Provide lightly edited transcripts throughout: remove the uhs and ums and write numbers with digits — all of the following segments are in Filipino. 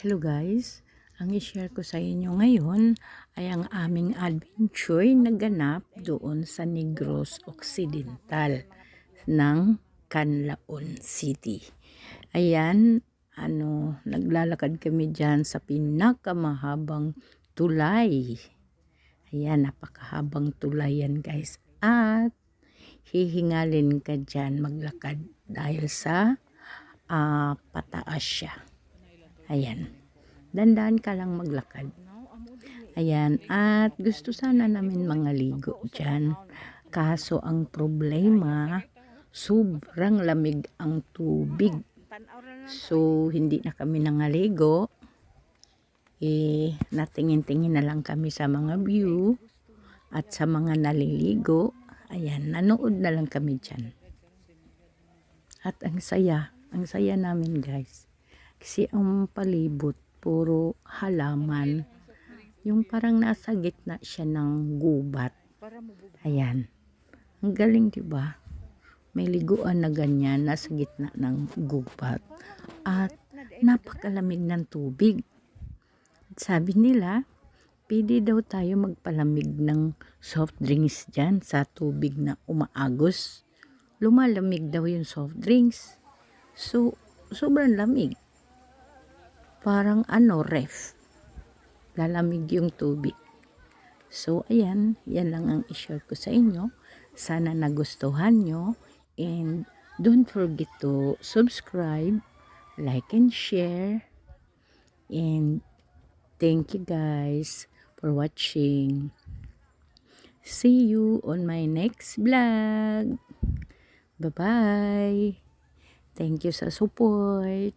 Hello guys, ang i-share ko sa inyo ngayon ay ang aming adventure na ganap doon sa Negros Occidental ng Canlaon City. Ayan, naglalakad kami dyan sa pinakamahabang tulay. Ayan, napakahabang tulay yan guys. At hihingalin ka dyan maglakad dahil sa pataas siya. Ayan. Dandan ka lang maglakad. Ayan. At gusto sana namin mangaligo dyan. Kaso ang problema, sobrang lamig ang tubig. So, hindi na kami nangaligo. Natingin-tingin na lang kami sa mga view at sa mga naliligo. Ayan, nanood na lang kami dyan. At ang saya namin guys. Kasi ang palibot, puro halaman. Yung parang nasa gitna siya ng gubat. Ayan. Ang galing, diba? May liguan na ganyan, nasa gitna ng gubat. At napakalamig ng tubig. Sabi nila, pwede daw tayo magpalamig ng soft drinks dyan sa tubig na umaagos. Lumalamig daw yung soft drinks. So, sobrang lamig. Parang ref. Lalamig yung tubig. So, ayan. Yan lang ang i-share ko sa inyo. Sana nagustuhan nyo. And don't forget to subscribe, like, and share. And thank you guys for watching. See you on my next vlog. Bye-bye. Thank you sa support.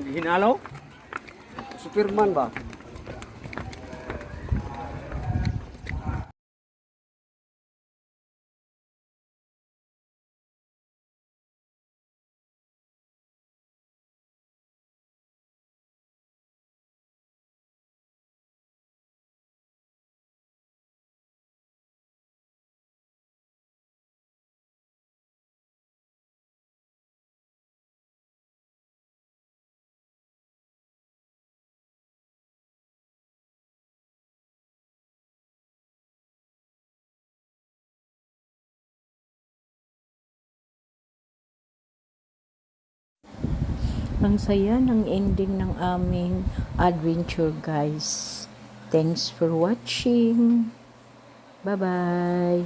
Hinalaw? Superman ba? Ang saya ng ending ng aming adventure guys. Thanks for watching. Bye-bye.